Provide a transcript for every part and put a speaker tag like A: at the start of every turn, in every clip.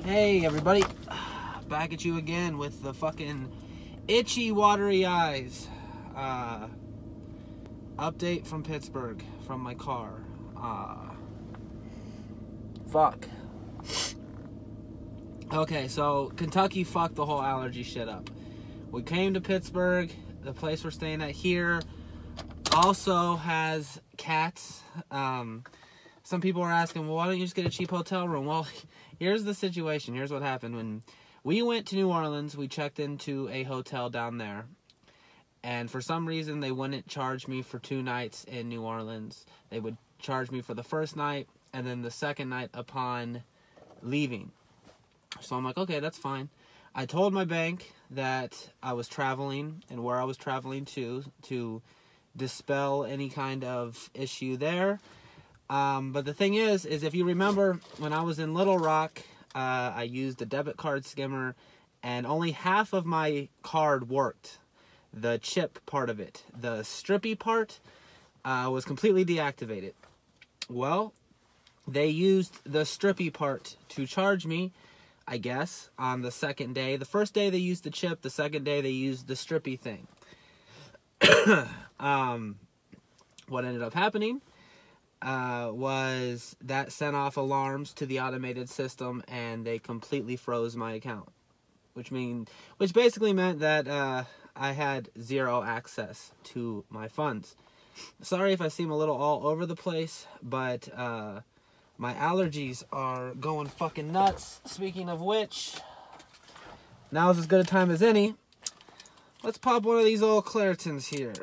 A: Hey everybody, back at you again with the fucking itchy, watery eyes. Update from Pittsburgh, from my car. Fuck. Okay, so Kentucky fucked the whole allergy shit up. We came to Pittsburgh, the place we're staying at here also has cats. Some people are asking, well, why don't you just get a cheap hotel room? Well, here's the situation. Here's what happened. When we went to New Orleans, we checked into a hotel down there. And for some reason, they wouldn't charge me for 2 nights in New Orleans. They would charge me for the first night and then the second night upon leaving. So I'm like, okay, that's fine. I told my bank that I was traveling and where I was traveling to dispel any kind of issue there. But the thing is if you remember, when I was in Little Rock, I used a debit card skimmer, and only half of my card worked. The chip part of it. The strippy part was completely deactivated. Well, they used the strippy part to charge me, I guess, on the second day. The first day they used the chip, the second day they used the strippy thing. What ended up happening was that sent off alarms to the automated system, and they completely froze my account, which basically meant that I had zero access to my funds. Sorry if I seem a little all over the place, but my allergies are going fucking nuts. Speaking of which, now is as good a time as any. Let's pop one of these old Clairtons here.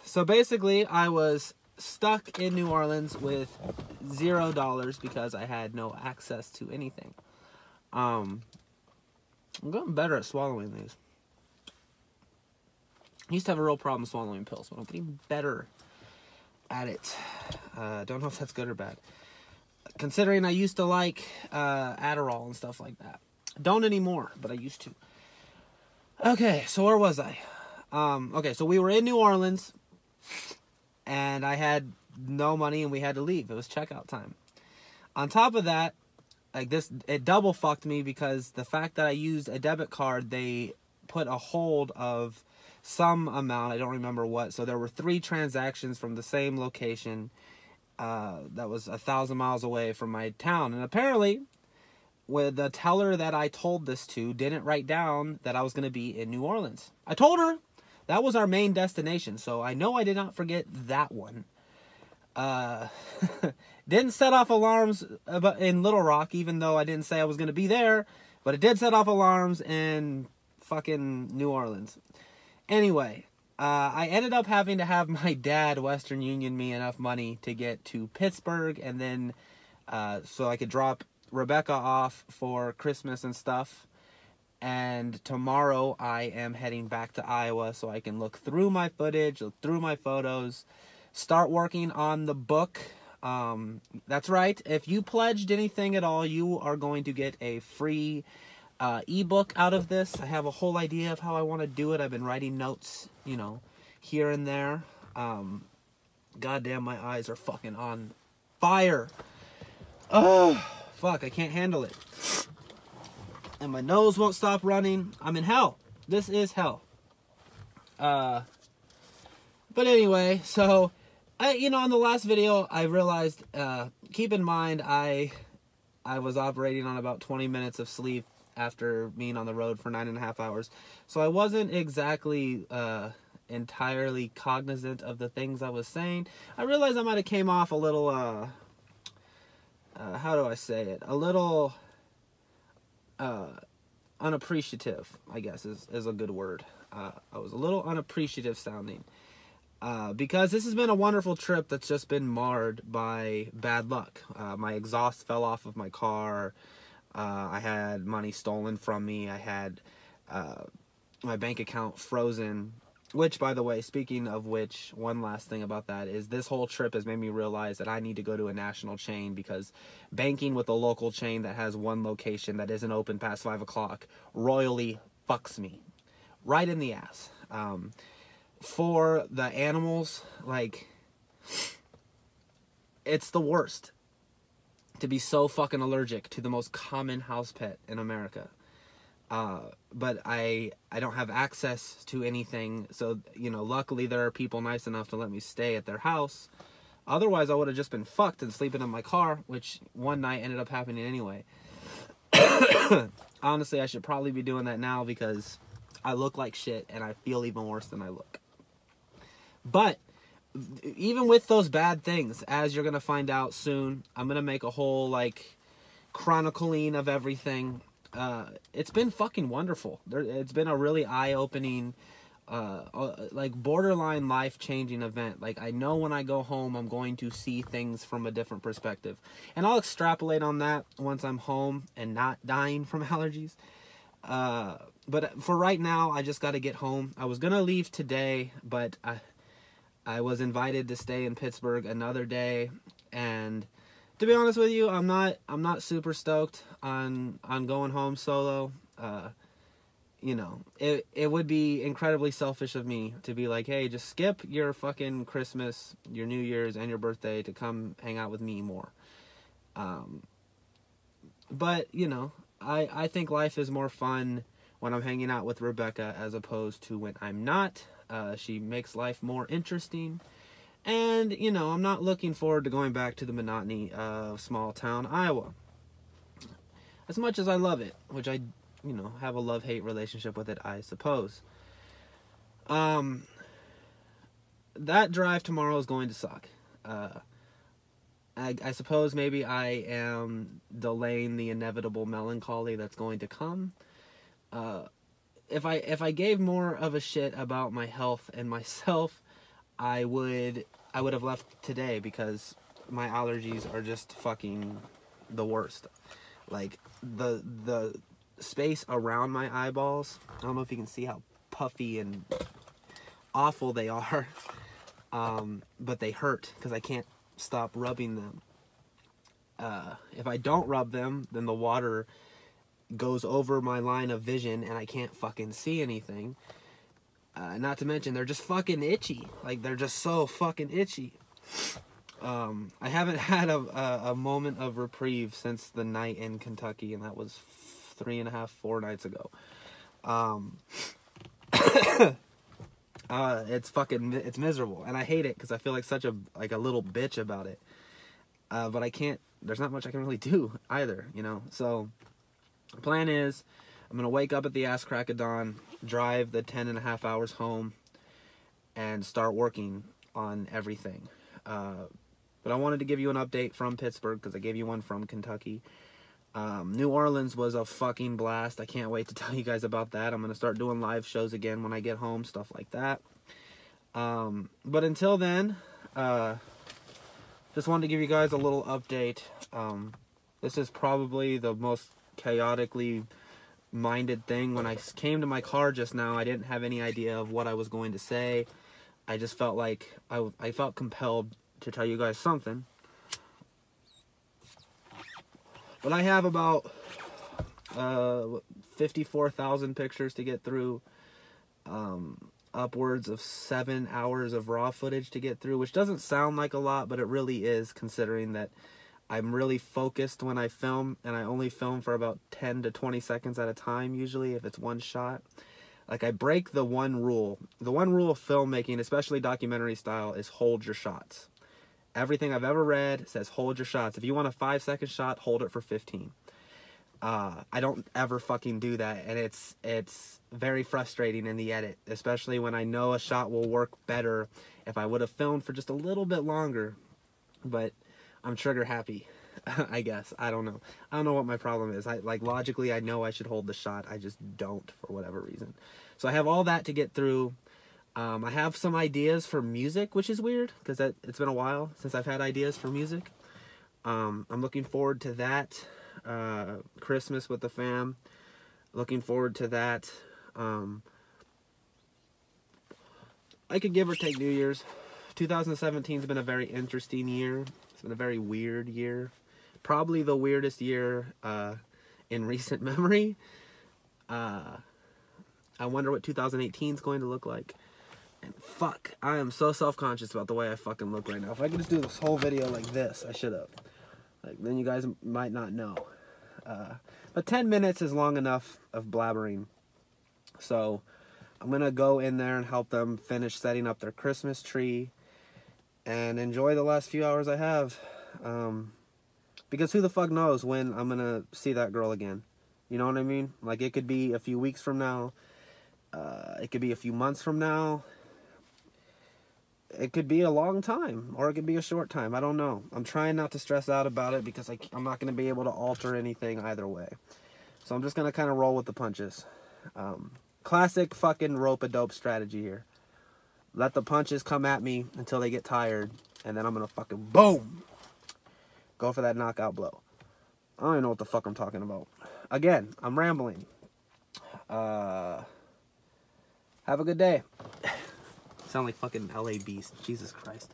A: So basically, I was stuck in New Orleans with $0 because I had no access to anything. I'm getting better at swallowing these. I used to have a real problem swallowing pills, but I'm getting better at it. Don't know if that's good or bad. Considering I used to like Adderall and stuff like that. Don't anymore, but I used to. Okay, so where was I? Okay, so we were in New Orleans, and I had no money, and we had to leave. It was checkout time. On top of that, like this, it double fucked me because the fact that I used a debit card, they put a hold of some amount, I don't remember what. So there were 3 transactions from the same location that was 1,000 miles away from my town. And apparently, with the teller that I told this to didn't write down that I was going to be in New Orleans. I told her that was our main destination, so I know I did not forget that one. Didn't set off alarms in Little Rock, even though I didn't say I was going to be there, but it did set off alarms in fucking New Orleans. Anyway, I ended up having to have my dad Western Union me enough money to get to Pittsburgh, and then so I could drop Rebecca off for Christmas and stuff. And tomorrow I am heading back to Iowa so I can look through my footage, look through my photos, start working on the book. That's right. If you pledged anything at all, you are going to get a free ebook out of this. I have a whole idea of how I want to do it. I've been writing notes, here and there. Goddamn, my eyes are fucking on fire. Oh, fuck, I can't handle it. And my nose won't stop running. I'm in hell. This is hell. But anyway, so on the last video, I realized, keep in mind, I was operating on about 20 minutes of sleep after being on the road for 9.5 hours. So I wasn't exactly entirely cognizant of the things I was saying. I realized I might have came off a little, how do I say it? A little unappreciative, I guess is a good word. I was a little unappreciative sounding. Because this has been a wonderful trip that's just been marred by bad luck. My exhaust fell off of my car. I had money stolen from me. I had my bank account frozen. Which, by the way, speaking of which, one last thing about that is this whole trip has made me realize that I need to go to a national chain, because banking with a local chain that has one location that isn't open past 5 o'clock royally fucks me right in the ass. For the animals, like, it's the worst. to be so fucking allergic to the most common house pet in America. But I don't have access to anything, so, you know, luckily there are people nice enough to let me stay at their house. Otherwise, I would have just been fucked and sleeping in my car, which one night ended up happening anyway. Honestly, I should probably be doing that now because I look like shit and I feel even worse than I look. But even with those bad things, as you're going to find out soon, I'm going to make a whole, like, chronicling of everything. It's been fucking wonderful. It's been a really eye-opening, like, borderline life-changing event. Like, I know when I go home, I'm going to see things from a different perspective. And I'll extrapolate on that once I'm home and not dying from allergies. But for right now, I just got to get home. I was going to leave today, but I was invited to stay in Pittsburgh another day, and to be honest with you, I'm not super stoked on going home solo. You know, it would be incredibly selfish of me to be like, hey, just skip your fucking Christmas, your New Year's, and your birthday to come hang out with me more. But, you know, I think life is more fun when I'm hanging out with Rebecca as opposed to when I'm not. She makes life more interesting. And, you know, I'm not looking forward to going back to the monotony of small town Iowa. As much as I love it, which I, you know, have a love-hate relationship with it, I suppose. That drive tomorrow is going to suck. I suppose maybe I am delaying the inevitable melancholy that's going to come. If I gave more of a shit about my health and myself, I would have left today because my allergies are just fucking the worst. Like, the space around my eyeballs, I don't know if you can see how puffy and awful they are, but they hurt because I can't stop rubbing them. If I don't rub them, then the water goes over my line of vision and I can't fucking see anything. Not to mention, they're just fucking itchy. Like, they're just so fucking itchy. I haven't had a moment of reprieve since the night in Kentucky, and that was 4 nights ago. It's miserable, and I hate it because I feel like such a little bitch about it. But I can't, there's not much I can really do either, you know? So, the plan is, I'm going to wake up at the ass crack of dawn, drive the 10.5 hours home, and start working on everything. But I wanted to give you an update from Pittsburgh, because I gave you one from Kentucky. New Orleans was a fucking blast. I can't wait to tell you guys about that. I'm going to start doing live shows again when I get home, stuff like that. But until then, just wanted to give you guys a little update. This is probably the most chaotically minded thing. When I came to my car just now, I didn't have any idea of what I was going to say. I just felt like I felt compelled to tell you guys something. But I have about 54,000 pictures to get through, upwards of 7 hours of raw footage to get through, which doesn't sound like a lot, but it really is, considering that I'm really focused when I film, and I only film for about 10 to 20 seconds at a time, usually, if it's one shot. Like, I break the one rule. The one rule of filmmaking, especially documentary style, is hold your shots. Everything I've ever read says hold your shots. If you want a 5-second shot, hold it for 15. I don't ever fucking do that, and it's very frustrating in the edit, especially when I know a shot will work better if I would have filmed for just a little bit longer. But I'm trigger happy, I guess. I don't know. I don't know what my problem is. Logically, I know I should hold the shot. I just don't, for whatever reason. So I have all that to get through. I have some ideas for music, which is weird, because it's been a while since I've had ideas for music. I'm looking forward to that. Christmas with the fam. Looking forward to that. I could give or take New Year's. 2017 has been a very interesting year. It's been a very weird year. Probably the weirdest year in recent memory. I wonder what 2018 is going to look like. And fuck, I am so self-conscious about the way I fucking look right now. If I could just do this whole video like this, I should have. Like, then you guys might not know. But 10 minutes is long enough of blabbering. So I'm going to go in there and help them finish setting up their Christmas tree and enjoy the last few hours I have. Because who the fuck knows when I'm going to see that girl again. You know what I mean? Like, it could be a few weeks from now. It could be a few months from now. It could be a long time, or it could be a short time. I don't know. I'm trying not to stress out about it because I'm not going to be able to alter anything either way. So I'm just going to kind of roll with the punches. Classic fucking rope-a-dope strategy here. Let the punches come at me until they get tired, and then I'm going to fucking boom! Go for that knockout blow. I don't even know what the fuck I'm talking about. Again, I'm rambling. Have a good day. Sound like fucking LA Beast. Jesus Christ.